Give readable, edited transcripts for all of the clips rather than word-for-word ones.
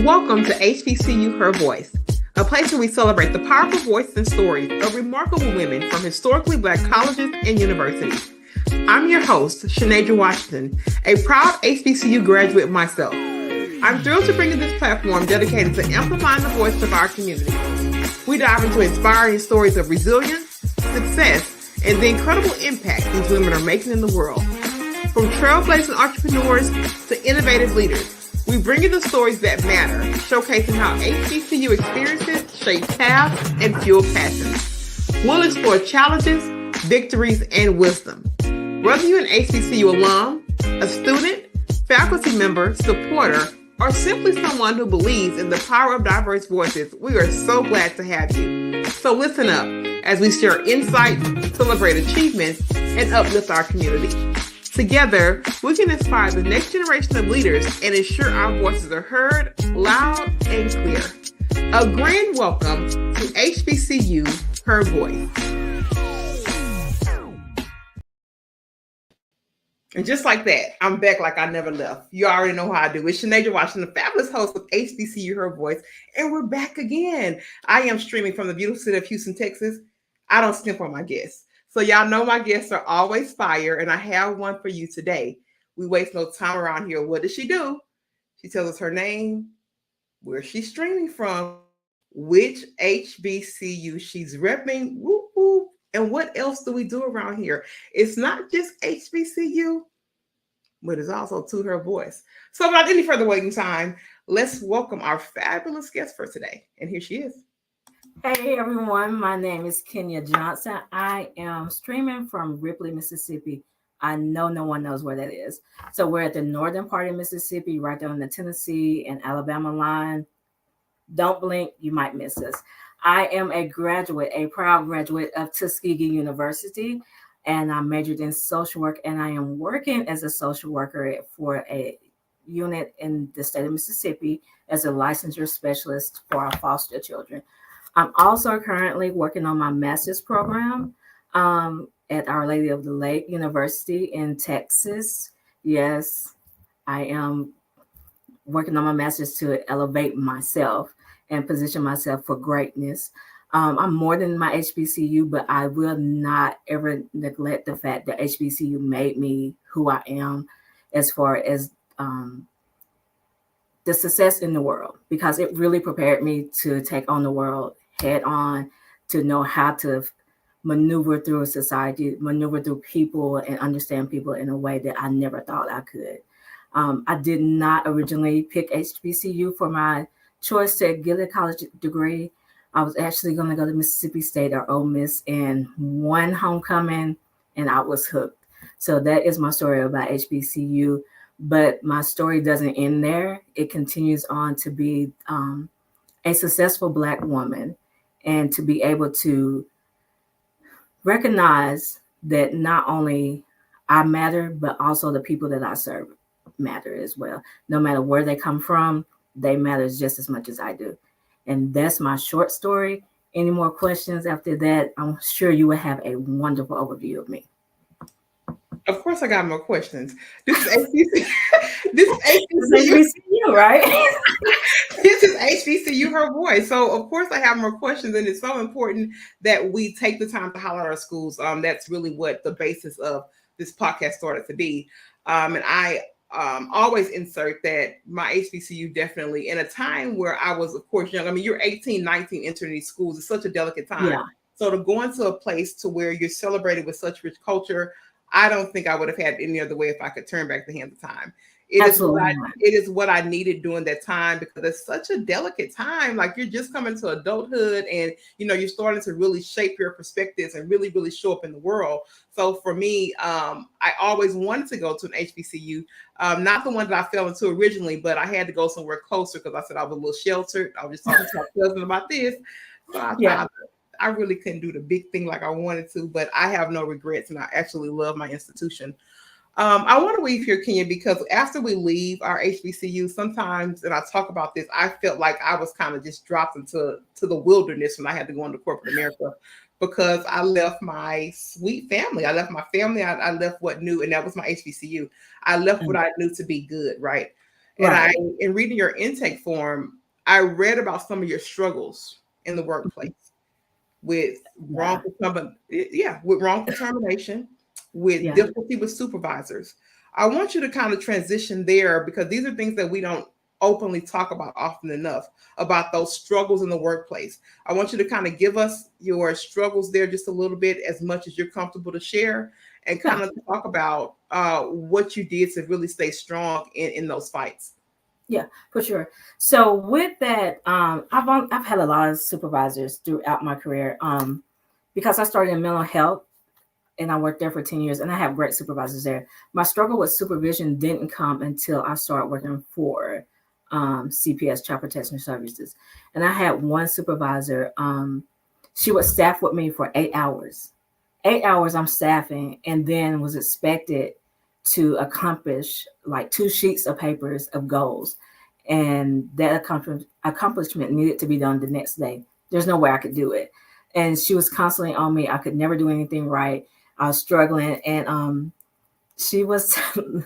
Welcome to HBCU Her Voice, a place where we celebrate the powerful voices and stories of remarkable women from historically Black colleges and universities. I'm your host, Kinya Johnson, a proud HBCU graduate myself. I'm thrilled to bring you this platform dedicated to amplifying the voice of our community. We dive into inspiring stories of resilience, success, and the incredible impact these women are making in the world. From trailblazing entrepreneurs to innovative leaders, we bring you the stories that matter, showcasing how HBCU experiences shape paths and fuel passions. We'll explore challenges, victories, and wisdom. Whether you're an HBCU alum, a student, faculty member, supporter, or simply someone who believes in the power of diverse voices, we are so glad to have you. So listen up as we share insights, celebrate achievements, and uplift our community. Together, we can inspire the next generation of leaders and ensure our voices are heard loud and clear. A grand welcome to HBCU Her Voice. And just like that, I'm back like I never left. You already know how I do. It's Kinya Johnson, the fabulous host of HBCU Her Voice, and we're back again. I am streaming from the beautiful city of Houston, Texas. I don't skimp on my guests. So y'all know my guests are always fire, and I have one for you today. We waste no time around here. What does she do? She tells us her name, where she's streaming from, which HBCU she's repping, whoop, whoop, and what else do we do around here? It's not just HBCU, but it's also to her voice. So without any further waiting time, let's welcome our fabulous guest for today. And here she is. Hey everyone, my name is Kinya Johnson. I am streaming from Ripley, Mississippi. I know no one knows where that is. So we're at the northern part of Mississippi, right there on the Tennessee and Alabama line. Don't blink, you might miss us. I am a graduate, a proud graduate of Tuskegee University, and I majored in social work, and I am working as a social worker for a unit in the state of Mississippi as a licensure specialist for our foster children. I'm also currently working on my master's program at Our Lady of the Lake University in Texas. Yes, I am working on my master's to elevate myself and position myself for greatness. I'm more than my HBCU, but I will not ever neglect the fact that HBCU made me who I am as far as the success in the world, because it really prepared me to take on the world head on, to know how to maneuver through society, maneuver through people, and understand people in a way that I never thought I could. I did not originally pick HBCU for my choice to get a college degree. I was actually going to go to Mississippi State or Ole Miss, and one homecoming, and I was hooked. So that is my story about HBCU. But my story doesn't end there. It continues on to be a successful Black woman, and to be able to recognize that not only I matter, but also the people that I serve matter as well. No matter where they come from, they matter just as much as I do. And that's my short story. Any more questions after that? I'm sure you will have a wonderful overview of me. Of course, I got more questions. This is HBCU. This is HBCU, right? This is HBCU Her Voice. So, of course, I have more questions, and it's so important that we take the time to highlight our schools. That's really what the basis of this podcast started to be. And I always insert that my HBCU definitely, in a time where I was, of course, young. I mean, you're 18, 19 entering these schools. It's such a delicate time. Yeah. So to go into a place to where you're celebrated with such rich culture, I don't think I would have had any other way if I could turn back the hands of time. It is what I needed during that time, because it's such a delicate time. Like, you're just coming to adulthood, and you're starting to really shape your perspectives and really, really show up in the world. So for me, I always wanted to go to an HBCU, not the one that I fell into originally, but I had to go somewhere closer because I said I was a little sheltered. I was just talking to my cousin about this. So I really couldn't do the big thing like I wanted to, but I have no regrets, and I actually love my institution. I want to weave here, Kinya, because after we leave our HBCU, sometimes, and I talk about this, I felt like I was kind of just dropped into the wilderness when I had to go into corporate America, because I left my sweet family. I left my family. I left what knew, and that was my HBCU. I left what I knew to be good, right? And Right. in reading your intake form, I read about some of your struggles in the workplace with Yeah. with wrongful termination, with Yeah. difficulty with supervisors. I want you to kind of transition there because these are things that we don't openly talk about often enough about those struggles in the workplace. I want you to kind of give us your struggles there just a little bit, as much as you're comfortable to share, and Yeah. kind of talk about what you did to really stay strong in those fights. Yeah, for sure. So with that, I've had a lot of supervisors throughout my career. Because I started in mental health and I worked there for 10 years and I have great supervisors there. My struggle with supervision didn't come until I started working for CPS, Child Protection Services. And I had one supervisor, she would staff with me for 8 hours. 8 hours I'm staffing and then was expected to accomplish like 2 sheets of papers of goals. And that accomplishment needed to be done the next day. There's no way I could do it. And she was constantly on me. I could never do anything right. I was struggling, and she was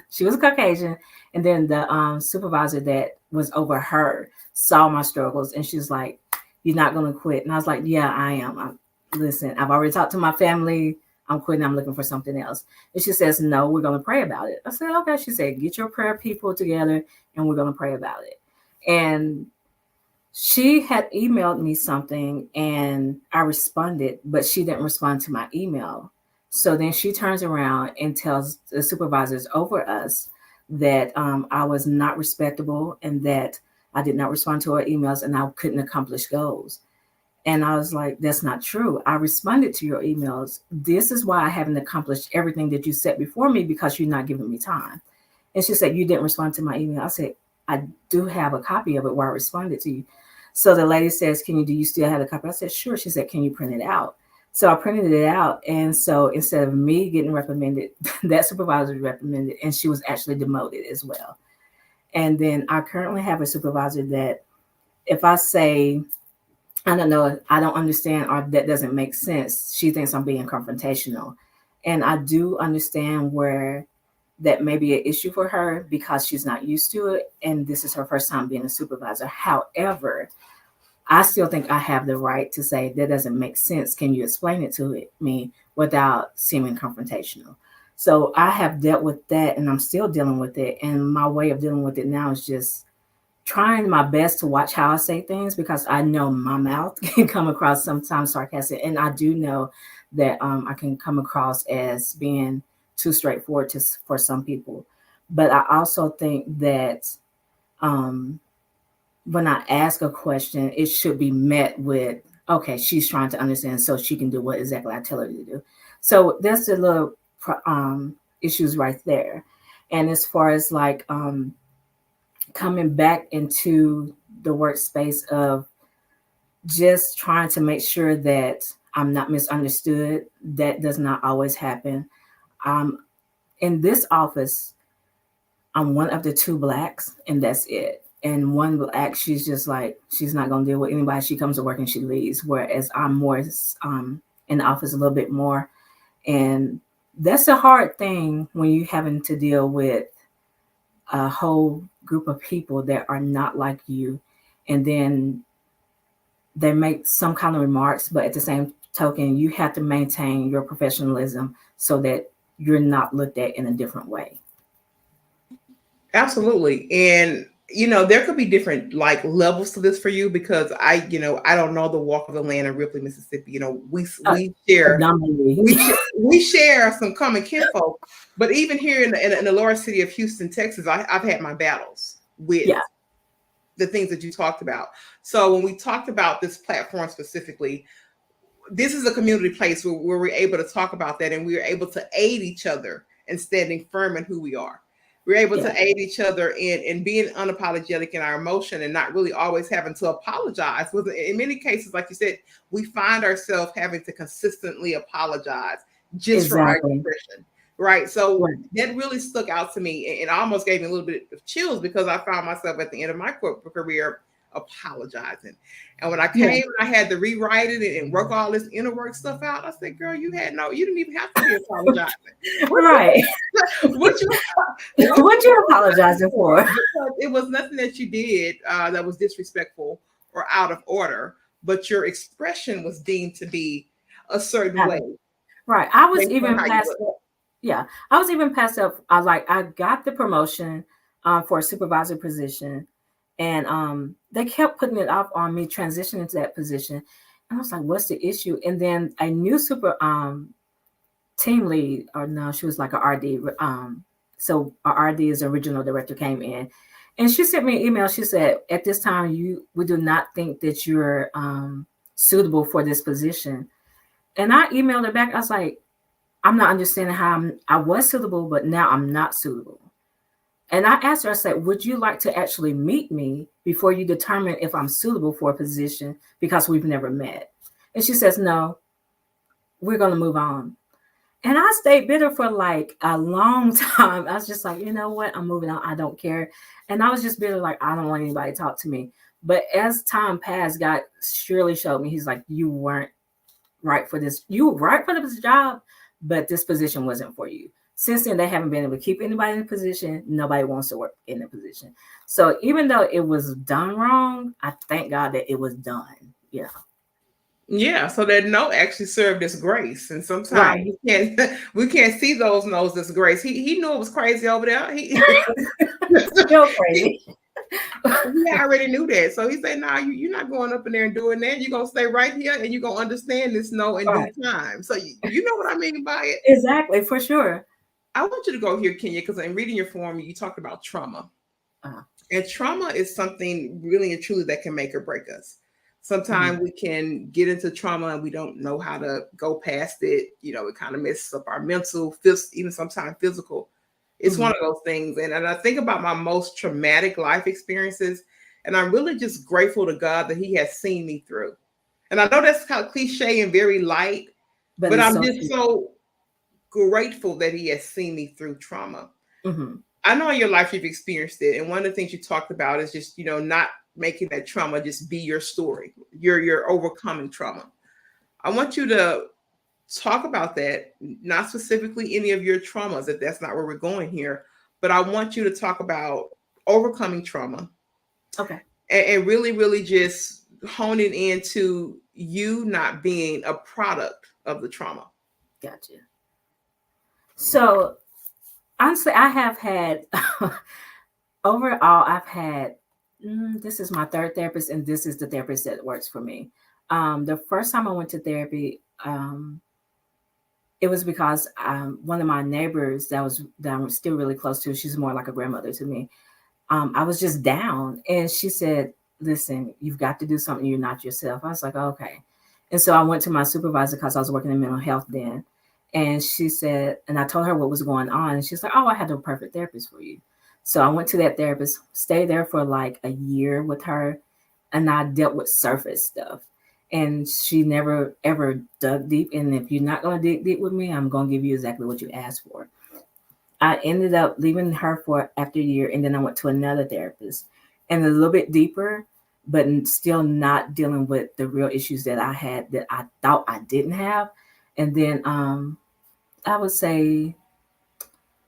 she was Caucasian, and then the supervisor that was over her saw my struggles, and she was like, "You're not going to quit." And I was like, "Yeah, I am. Listen, I've already talked to my family. I'm quitting. I'm looking for something else." And she says, "No, we're going to pray about it." I said, "Okay." She said, "Get your prayer people together, and we're going to pray about it." And she had emailed me something and I responded, but she didn't respond to my email. So then she turns around and tells the supervisors over us that I was not respectable and that I did not respond to her emails and I couldn't accomplish goals. And I was like, that's not true. I responded to your emails. This is why I haven't accomplished everything that you set before me because you're not giving me time. And she said, you didn't respond to my email. I said, I do have a copy of it where I responded to you. So the lady says, do you still have the copy? I said, sure. She said, can you print it out? So I printed it out. And so instead of me getting reprimanded, that supervisor was reprimanded and she was actually demoted as well. And then I currently have a supervisor that if I say, I don't know, I don't understand or that doesn't make sense, she thinks I'm being confrontational. And I do understand where that may be an issue for her because she's not used to it. And this is her first time being a supervisor. However, I still think I have the right to say that doesn't make sense. Can you explain it to me without seeming confrontational? So I have dealt with that and I'm still dealing with it. And my way of dealing with it now is just trying my best to watch how I say things because I know my mouth can come across sometimes sarcastic. And I do know that I can come across as being too straightforward for some people. But I also think that um, when I ask a question, it should be met with, okay, she's trying to understand so she can do what exactly I tell her to do. So that's the little issues right there. And as far as like coming back into the workspace of just trying to make sure that I'm not misunderstood, that does not always happen. In this office, I'm one of the two blacks, and that's it. And one black, she's just like, she's not going to deal with anybody. She comes to work and she leaves. Whereas I'm more in the office a little bit more. And that's a hard thing when you're having to deal with a whole group of people that are not like you. And then they make some kind of remarks, but at the same token, you have to maintain your professionalism so that you're not looked at in a different way. Absolutely. And there could be different like levels to this for you because I don't know the walk of the land in Ripley, Mississippi. We share we share some common kinfolk, but even here in the lower city of Houston, Texas, I've had my battles with the things that you talked about. So when we talked about this platform specifically, this is a community place where we're able to talk about that and we're able to aid each other in standing firm in who we are. We're able to aid each other in being unapologetic in our emotion and not really always having to apologize. In many cases, like you said, we find ourselves having to consistently apologize just for our expression. Right. So that really stuck out to me and almost gave me a little bit of chills because I found myself at the end of my corporate career apologizing. And when I came and I had to rewrite it and work all this inner work stuff out, I said, girl, you didn't even have to be apologizing. Right. What you What you apologizing for? Because it was nothing that you did that was disrespectful or out of order, but your expression was deemed to be a certain way. Right. I was even past up. Yeah. I was even past up. I got the promotion for a supervisor position, and they kept putting it off on me transitioning to that position. And I was like, what's the issue? And then a new team lead, or no, she was like a RD. So our RD is the regional director came in, and she sent me an email. She said, at this time, we do not think that you're suitable for this position. And I emailed her back. I was like, I'm not understanding how I was suitable, but now I'm not suitable. And I asked her, I said, would you like to actually meet me before you determine if I'm suitable for a position, because we've never met? And she says, no, we're going to move on. And I stayed bitter for like a long time. I was just like, you know what? I'm moving on. I don't care. And I was just bitter, like, I don't want anybody to talk to me. But as time passed, God surely showed me, he's like, you weren't right for this. You were right for this job, but this position wasn't for you. Since then, they haven't been able to keep anybody in the position. Nobody wants to work in the position. So even though it was done wrong, I thank God that it was done. Yeah. Yeah, so that no actually served as grace, and sometimes we can't see those no's as grace. He knew it was crazy over there. Still crazy. He already knew that, so he said, "Nah, you're not going up in there and doing that. You're gonna stay right here, and you're gonna understand this no in due time." So you know what I mean by it? Exactly, for sure. I want you to go here, Kinya, because in reading your form, you talked about trauma, and trauma is something really and truly that can make or break us. Sometimes we can get into trauma and we don't know how to go past it. You know, it kind of messes up our mental, even sometimes physical. It's one of those things. And I think about my most traumatic life experiences, and I'm really just grateful to God that he has seen me through. And I know that's kind of cliche and very light, but I'm just so grateful that he has seen me through trauma. I know in your life you've experienced it. And one of the things you talked about is just, not making that trauma just be your story. You're overcoming trauma. I want you to talk about that, not specifically any of your traumas, if that's not where we're going here, but I want you to talk about overcoming trauma. Okay. And really, really just honing into you not being a product of the trauma. Gotcha. So honestly, I have had overall, I've had this is my third therapist, and this is the therapist that works for me. The first time I went to therapy, it was because one of my neighbors that I'm still really close to, she's more like a grandmother to me. I was just down, and she said, listen, you've got to do something. You're not yourself. I was like, okay. And so I went to my supervisor, because I was working in mental health then. And she said, and I told her what was going on. And she's like, oh, I had the perfect therapist for you. So I went to that therapist, stayed there for like a year with her, and I dealt with surface stuff. And she never, ever dug deep. And if you're not going to dig deep with me, I'm going to give you exactly what you asked for. I ended up leaving her after a year, and then I went to another therapist, and a little bit deeper, but still not dealing with the real issues that I had that I thought I didn't have. And then I would say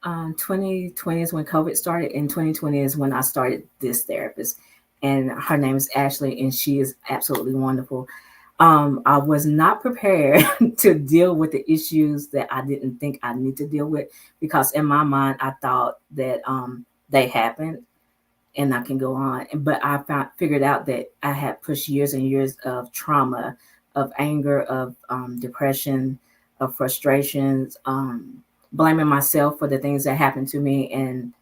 2020 is when COVID started, and 2020 is when I started this therapist. And her name is Ashley, and she is absolutely wonderful. I was not prepared to deal with the issues that I didn't think I need to deal with, because in my mind, I thought that they happened and I can go on. But I figured out that I had pushed years and years of trauma, of anger, of depression, of frustrations, blaming myself for the things that happened to me, and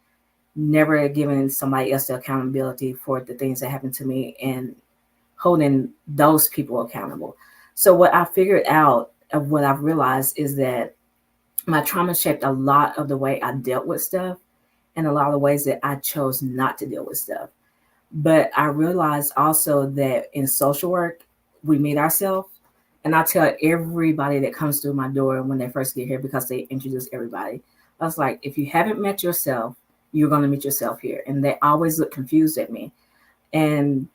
never giving somebody else the accountability for the things that happened to me, and holding those people accountable. So what I figured out, of what I've realized, is that my trauma shaped a lot of the way I dealt with stuff, and a lot of the ways that I chose not to deal with stuff. But I realized also that in social work, we meet ourselves. And I tell everybody that comes through my door when they first get here, because they introduce everybody, I was like, if you haven't met yourself, you're going to meet yourself here. And they always look confused at me. And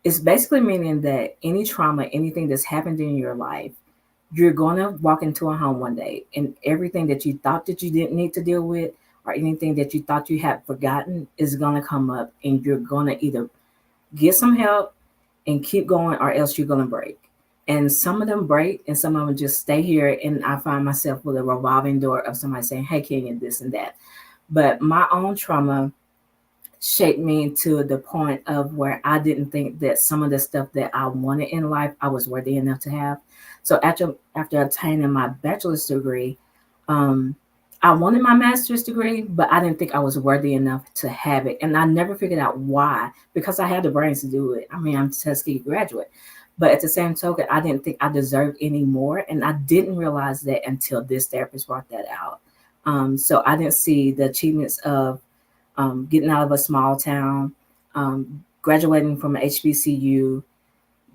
It's basically meaning that any trauma, anything that's happened in your life, you're going to walk into a home one day and everything that you thought that you didn't need to deal with or anything that you thought you had forgotten is going to come up, and you're going to either get some help and keep going, or else you're going to break. And some of them break and some of them just stay here. And I find myself with a revolving door of somebody saying, hey, Kenya, this and that. But my own trauma shaped me to the point of where I didn't think that some of the stuff that I wanted in life, I was worthy enough to have. So after attaining my bachelor's degree, um, I wanted my master's degree, but I didn't think I was worthy enough to have it. And I never figured out why, because I had the brains to do it. I mean, I'm a Tuskegee graduate. But at the same token, I didn't think I deserved any more. And I didn't realize that until this therapist brought that out. So I didn't see the achievements of getting out of a small town, graduating from an HBCU,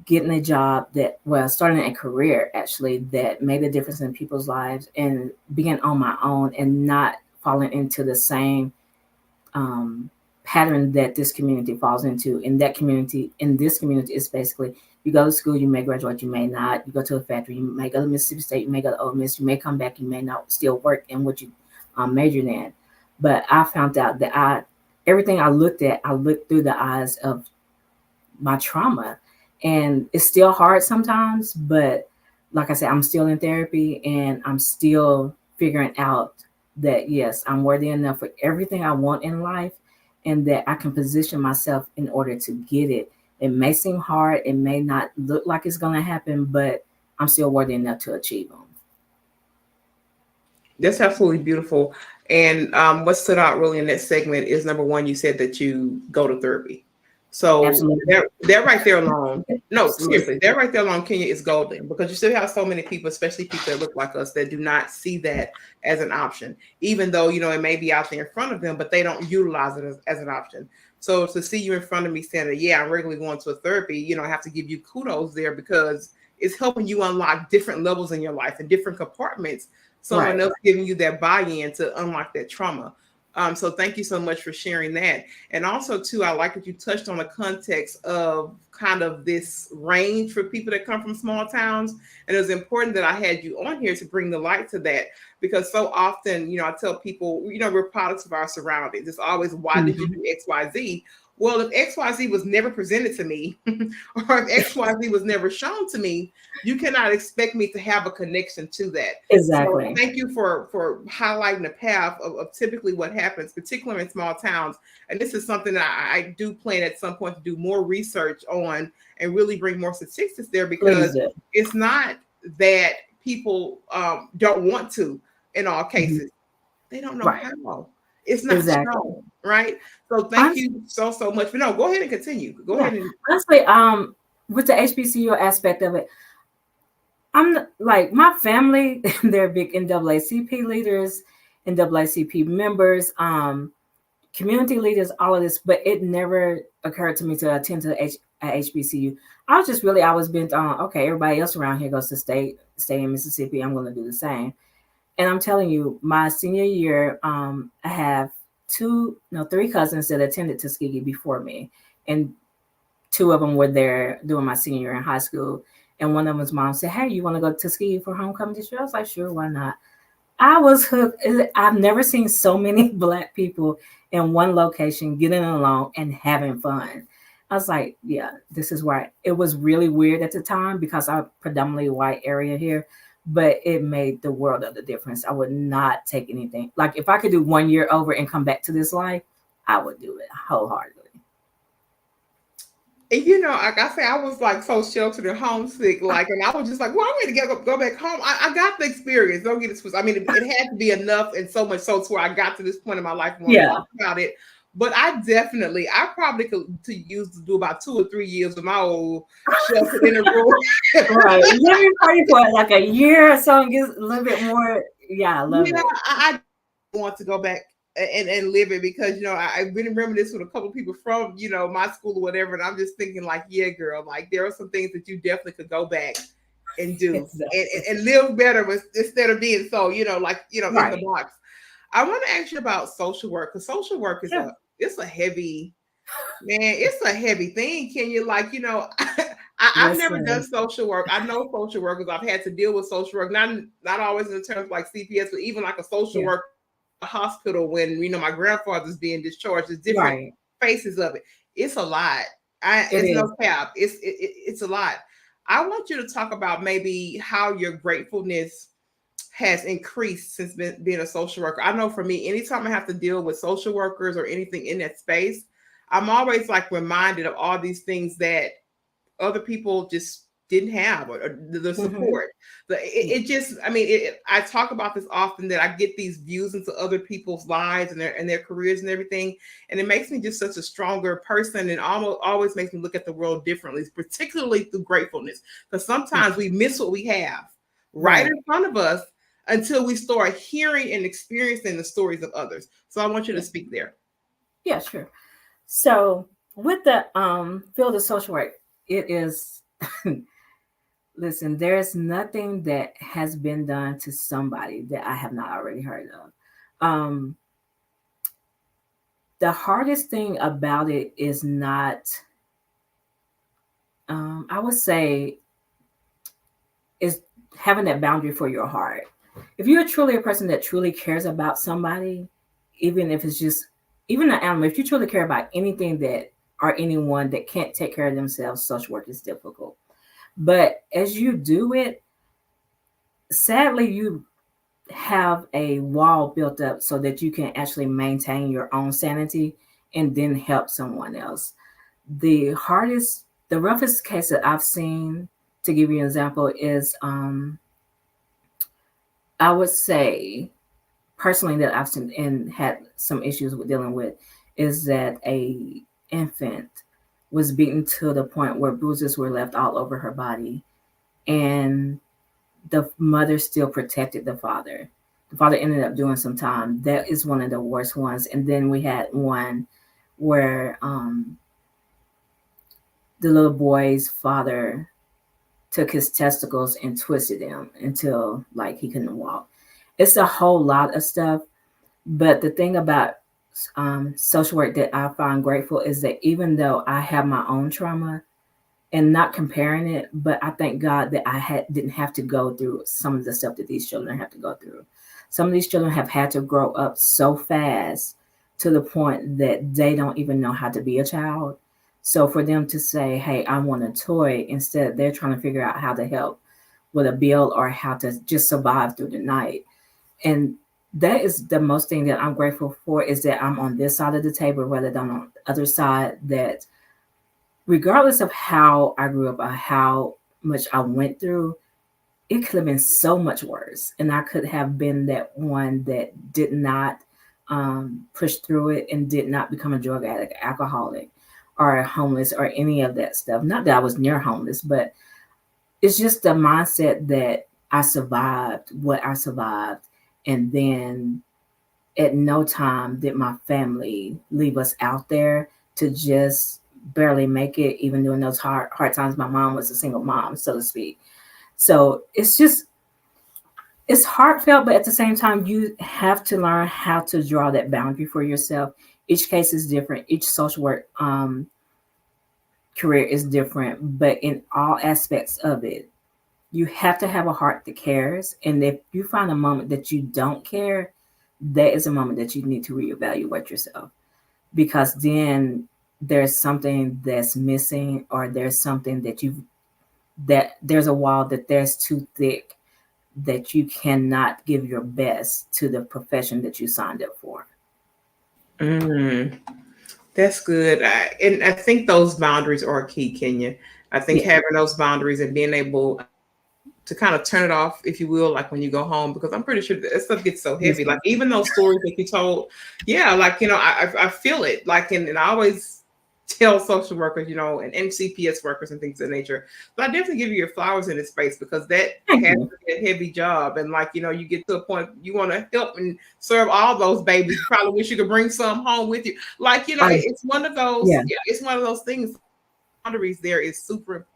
getting a job that, well, starting a career actually that made a difference in people's lives, and being on my own and not falling into the same pattern that this community falls into. In this community is basically, you go to school, you may graduate, you may not. You go to a factory, you may go to Mississippi State, you may go to Ole Miss, you may come back, you may not still work in what you majored in. But I found out that everything I looked through the eyes of my trauma. And it's still hard sometimes, but like I said, I'm still in therapy and I'm still figuring out that, yes, I'm worthy enough for everything I want in life, and that I can position myself in order to get it. It may seem hard, it may not look like it's going to happen, but I'm still worthy enough to achieve them. That's absolutely beautiful. And what stood out really in that segment is, number one, you said that you go to therapy. So that right there alone, no, seriously, that right there alone, Kenya, is golden, because you still have so many people, especially people that look like us, that do not see that as an option, even though, it may be out there in front of them, but they don't utilize it as an option. So to see you in front of me saying that, yeah, I'm regularly going to a therapy, I have to give you kudos there, because it's helping you unlock different levels in your life and different compartments. Someone else giving you that buy-in to unlock that trauma. So thank you so much for sharing that. And also, too, I like that you touched on the context of kind of this range for people that come from small towns. And it was important that I had you on here to bring the light to that, because so often, I tell people, we're products of our surroundings. It's always, why did you do X, Y, Z? Well, if XYZ was never presented to me, or if XYZ was never shown to me, you cannot expect me to have a connection to that. Exactly. So thank you for highlighting the path of typically what happens, particularly in small towns. And this is something that I do plan at some point to do more research on and really bring more statistics there, because it's not that people don't want to in all cases. They don't know how. It's not shown, right? So thank you so much. But no, go ahead and continue. Go ahead. Honestly, with the HBCU aspect of it, I'm like, my family, they're big NAACP leaders, NAACP members, community leaders, all of this, but it never occurred to me to attend to a HBCU. I was bent on, okay, everybody else around here goes to stay in Mississippi, I'm going to do the same. And I'm telling you, my senior year, I have three cousins that attended Tuskegee before me. And two of them were there doing my senior year in high school. And one of them's mom said, hey, you want to go to Tuskegee for homecoming this year? I was like, sure, why not? I was hooked. I've never seen so many Black people in one location getting along and having fun. I was like, yeah, this is why. It was really weird at the time because I'm predominantly white area here, but it made the world of the difference. I would not take anything. Like, if I could do 1 year over and come back to this life, I would do it wholeheartedly. And like I say, I was like so sheltered and homesick, and I was just like, well, I'm ready to go back home. I got the experience. Don't get it twisted. I mean, it had to be enough, and so much so to where I got to this point in my life and want to talk about it. But I probably could do about 2 or 3 years with my old shelter in the room. Right. Let me party for like a year or so and get a little bit more. Yeah, I love it. I want to go back and live it, because I really remember this with a couple of people from my school or whatever, and I'm just thinking like, yeah, girl, like there are some things that you definitely could go back and do and live better instead of being so in the box. I want to ask you about social work, because social work is it's a heavy Man, it's a heavy thing. Can you I've never done Listen, social work. I know social workers. I've had to deal with social work, not always in terms like CPS, but even like a social yeah, work hospital when my grandfather's being discharged. There's different right. faces of it. It's a lot. It It's is. no cap. It's a lot. I want you to talk about maybe how your gratefulness has increased since being a social worker. I know for me, anytime I have to deal with social workers or anything in that space, I'm always like reminded of all these things that other people just didn't have, or the Hmm. support. It just, I mean, I talk about this often, that I get these views into other people's lives and their careers and everything, and it makes me just such a stronger person, and almost always makes me look at the world differently, particularly through gratefulness. Because sometimes we miss what we have right Right. in front of us until we start hearing and experiencing the stories of others. So I want you to Yeah. speak there. Yeah, sure. So with the field of social work, it is listen, there's nothing that has been done to somebody that I have not already heard of. The hardest thing about it is not, I would say, is having that boundary for your heart. If you're truly a person that truly cares about somebody, even if it's just, even an animal, if you truly care about anything that, or anyone that can't take care of themselves, social work is difficult. But as you do it, sadly, you have a wall built up so that you can actually maintain your own sanity and then help someone else. The hardest, the roughest case that I've seen, to give you an example, is I would say personally that I've seen and had some issues with dealing with is that a infant was beaten to the point where bruises were left all over her body, and the mother still protected the father. The father ended up doing some time. That is one of the worst ones. And then we had one where the little boy's father took his testicles and twisted them until like he couldn't walk. It's a whole lot of stuff. But the thing about social work that I find grateful is that even though I have my own trauma, and not comparing it, but I thank God that didn't have to go through some of the stuff that these children have to go through. Some of these children have had to grow up so fast to the point that they don't even know how to be a child. So for them to say, "Hey, I want a toy," instead they're trying to figure out how to help with a bill or how to just survive through the night. And that is the most thing that I'm grateful for, is that I'm on this side of the table rather than on the other side, that regardless of how I grew up or how much I went through, it could have been so much worse. And I could have been that one that did not push through it and did not become a drug addict, alcoholic, or homeless, or any of that stuff. Not that I was near homeless, but it's just the mindset that I survived what I survived. And then at no time did my family leave us out there to just barely make it, even during those hard times. My mom was a single mom, so to speak. So it's just, it's heartfelt, but at the same time, you have to learn how to draw that boundary for yourself. Each case is different. Each social work career is different, but in all aspects of it, you have to have a heart that cares. And if you find a moment that you don't care, that is a moment that you need to reevaluate yourself, because then there's something that's missing, or there's something that there's a wall that there's too thick, that you cannot give your best to the profession that you signed up for. Mm. That's good. And I think those boundaries are key, Kenya. I think Yeah. having those boundaries and being able to kind of turn it off, if you will, like when you go home, because I'm pretty sure that stuff gets so Yes, heavy. Like ma'am. even those stories that you told, yeah, like I feel it. Like and I always tell social workers, and CPS workers and things of that nature. But I definitely give you your flowers in this space, because that Thank has you. to be a heavy job. And like, you get to a point you want to help and serve all those babies. You probably wish you could bring some home with you. Like, I it's one of those, Yeah, yeah, it's one of those things. Boundaries there is super.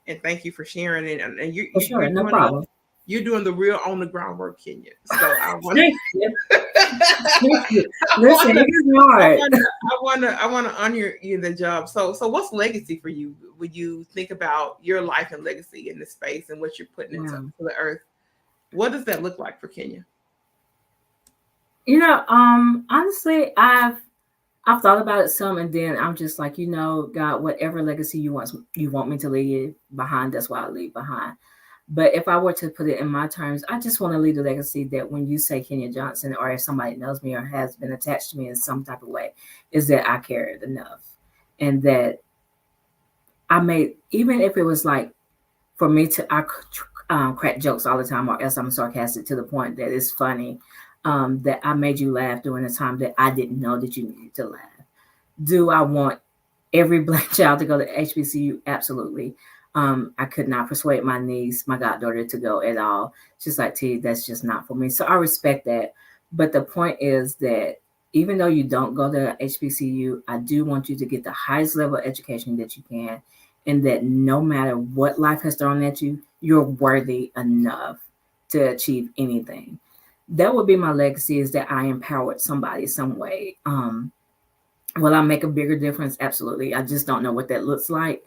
And thank you for sharing it. And for sure, you're no doing problem. you're doing the real on the ground work, Kinya. So I want Thank you. Listen, it's hard. I want to honor you in the job. So what's legacy for you? When you think about your life and legacy in this space and what you're putting into the earth, what does that look like for Kinya? Honestly, I've thought about it some, and then I'm just like, God, whatever legacy you want me to leave behind, that's what I leave behind. But if I were to put it in my terms, I just want to leave a legacy that when you say Kinya Johnson, or if somebody knows me or has been attached to me in some type of way, is that I cared enough, and that I made, even if it was like for me to, I crack jokes all the time, or else I'm sarcastic to the point that it's funny, that I made you laugh during a time that I didn't know that you needed to laugh. Do I want every Black child to go to HBCU? Absolutely. I could not persuade my niece, my goddaughter, to go at all. She's like, T, that's just not for me. So I respect that. But the point is that even though you don't go to HBCU, I do want you to get the highest level of education that you can, and that no matter what life has thrown at you, you're worthy enough to achieve anything. That would be my legacy, is that I empowered somebody some way. Will I make a bigger difference? Absolutely. I just don't know what that looks like.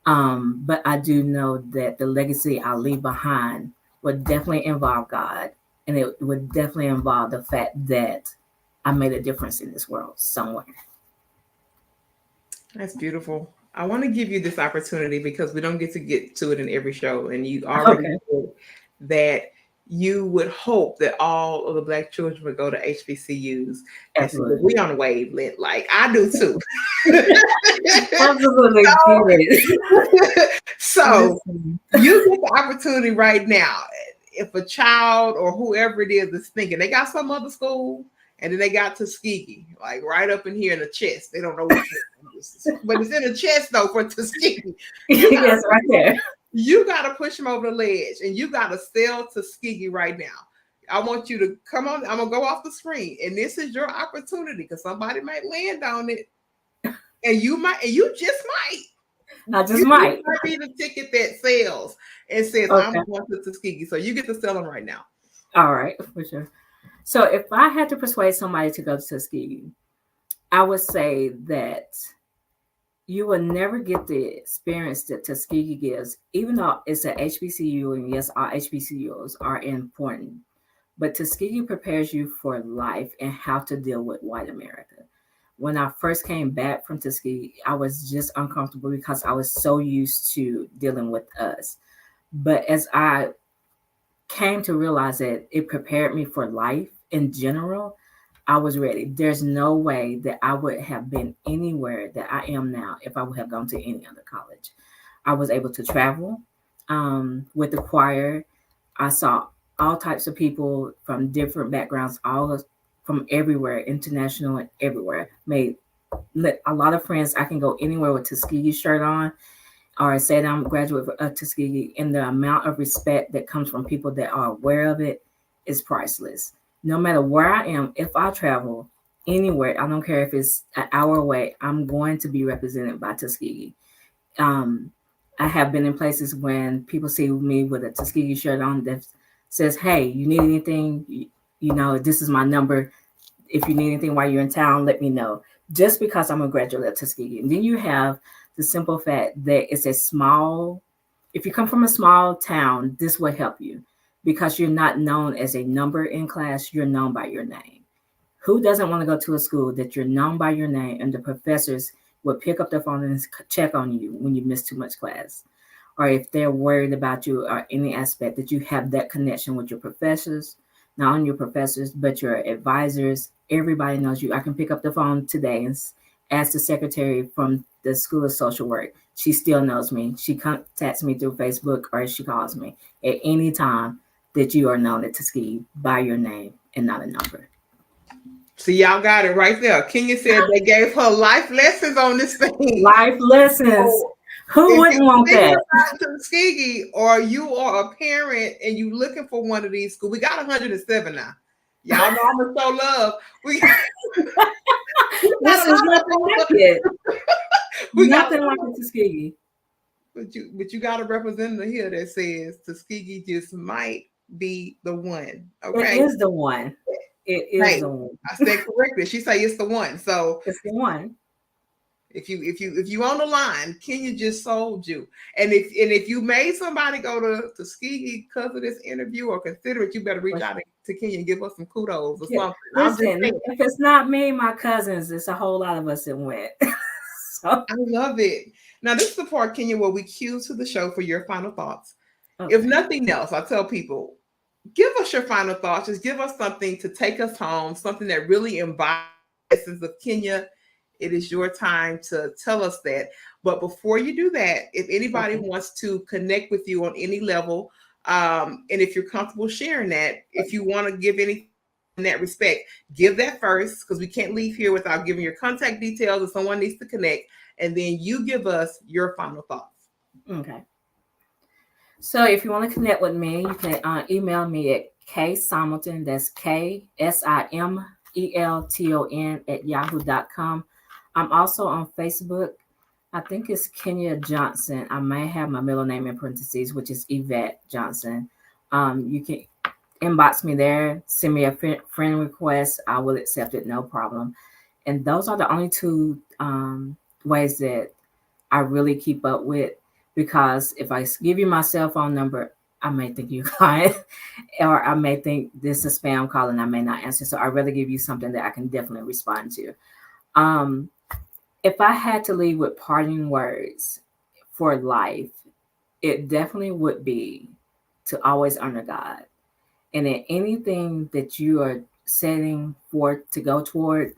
But I do know that the legacy I leave behind would definitely involve God, and it would definitely involve the fact that I made a difference in this world somewhere. That's beautiful. I want to give you this opportunity because we don't get to it in every show, and you already said that you would hope that all of the Black children would go to HBCUs. And so we on a wavelength, like I do too. Absolutely. So you get the opportunity right now. If a child or whoever it is thinking they got some other school, and then they got Tuskegee, like right up in here in the chest. They don't know what it is, but it's in the chest though for Tuskegee. Yes, right there. You got to push them over the ledge, and you got to sell Tuskegee right now. I want you to come on. I'm gonna go off the screen, and this is your opportunity because somebody might land on it, and you just might. I just might be the ticket that sells and says, "I'm going to Tuskegee." So you get to sell them right now. All right, for sure. So if I had to persuade somebody to go to Tuskegee, I would say that you will never get the experience that Tuskegee gives, even though it's an HBCU, and yes, all HBCUs are important. But Tuskegee prepares you for life and how to deal with white America. When I first came back from Tuskegee, I was just uncomfortable because I was so used to dealing with us. But as I came to realize that it prepared me for life in general, I was ready. There's no way that I would have been anywhere that I am now if I would have gone to any other college. I was able to travel with the choir. I saw all types of people from different backgrounds, all from everywhere, international and everywhere. Made a lot of friends. I can go anywhere with Tuskegee shirt on, or say that I'm a graduate of Tuskegee, and the amount of respect that comes from people that are aware of it is priceless. No matter where I am, if I travel anywhere, I don't care if it's an hour away, I'm going to be represented by Tuskegee. I have been in places when people see me with a Tuskegee shirt on that says, "Hey, you need anything? This is my number. If you need anything while you're in town, let me know." Just because I'm a graduate of Tuskegee. And then you have the simple fact that it's if you come from a small town, this will help you. Because you're not known as a number in class, you're known by your name. Who doesn't want to go to a school that you're known by your name and the professors will pick up the phone and check on you when you miss too much class? Or if they're worried about you or any aspect, that you have that connection with your professors, not only your professors, but your advisors. Everybody knows you. I can pick up the phone today and ask the secretary from the School of Social Work. She still knows me. She contacts me through Facebook, or she calls me at any time that you are known at Tuskegee by your name and not a number. So y'all got it right there. Kinya said they gave her life lessons on this thing. Life lessons. So, who wouldn't want that? Tuskegee, or you are a parent and you looking for one of these schools. We got 107 now. Y'all know I'm gonna show love. This is nothing like it. Nothing like a Tuskegee. But you got a representative here that says Tuskegee just might be the one. It Okay. is the one. It is Hey, the one. I said correctly. She say it's the one. So It's the one. if you on the line, Kenya just sold you. And if you made somebody go to Tuskegee because of this interview or consider it, you better reach out to Kenya and give us some kudos or something. Listen, if it's not me, my cousins, it's a whole lot of us that went. So I love it. Now this is the part, Kenya, where we cue to the show for your final thoughts. okay. If nothing else, I tell people, give us your final thoughts. Just give us something to take us home, something that really embodies the essence of Kenya. It is your time to tell us that. But before you do that, if anybody wants to connect with you on any level, and if you're comfortable sharing that, if you want to give anything in that respect, give that first, because we can't leave here without giving your contact details if someone needs to connect. And then you give us your final thoughts. Okay. So if you want to connect with me, you can email me at ksimilton, that's KSIMELTON at yahoo.com. I'm also on Facebook. I think it's Kinya Johnson. I may have my middle name in parentheses, which is Yvette Johnson. You can inbox me there, send me a friend request. I will accept it, no problem. And those are the only two ways that I really keep up with, because if I give you my cell phone number, I may think you're lying, or I may think this is a spam call and I may not answer. So I'd rather give you something that I can definitely respond to. If I had to leave with parting words for life, it definitely would be to always honor God. And in anything that you are setting forth to go toward,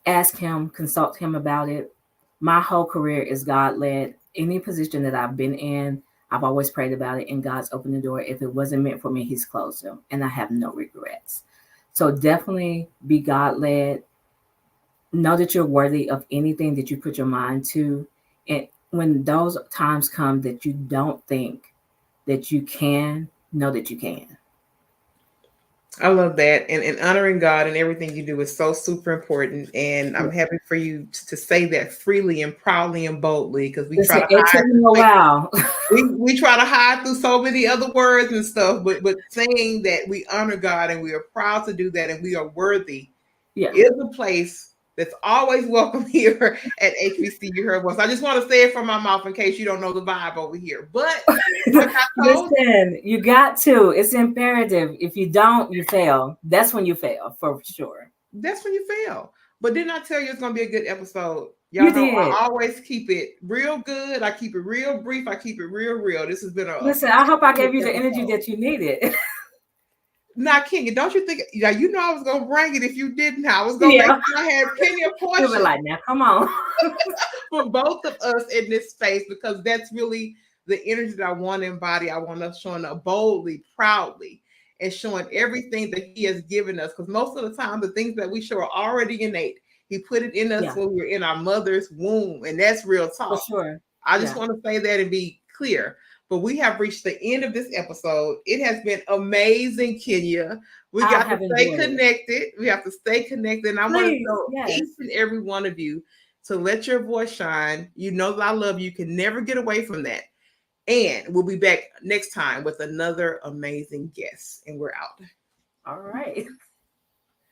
ask Him, consult Him about it. My whole career is God-led. Any position that I've been in, I've always prayed about it, and God's opened the door. If it wasn't meant for me, He's closed them, and I have no regrets. So definitely be God-led. Know that you're worthy of anything that you put your mind to. And when those times come that you don't think that you can, know that you can. I love that. And honoring God in everything you do is so super important. And I'm happy for you to say that freely and proudly and boldly, because we try to It hide. took me a while. We try to hide through so many other words and stuff, but saying that we honor God and we are proud to do that and we are worthy is a place that's always welcome here at HBCU Her Voice. I just want to say it from my mouth in case you don't know the vibe over here. But like listen, you got to. It's imperative. If you don't, you fail. That's when you fail, for sure. That's when you fail. But didn't I tell you it's going to be a good episode? Y'all you know did. I always keep it real good. I keep it real brief. I keep it real. This has been a listen. I hope I gave you the energy that you needed. Now, Kenya, don't you think? Yeah, you know I was gonna bring it if you didn't. I was gonna make sure I had plenty of portions. You were like, now come on, for both of us in this space, because that's really the energy that I want to embody. I want us showing up boldly, proudly, and showing everything that He has given us. Because most of the time, the things that we show are already innate. He put it in us when we were in our mother's womb, and that's real talk. For sure. I just want to say that and be clear. But we have reached the end of this episode. It has been amazing, Kenya. We got to stay connected. We have to stay connected. And I want to tell each and every one of you to let your voice shine. You know that I love you. You can never get away from that. And we'll be back next time with another amazing guest. And we're out. All right.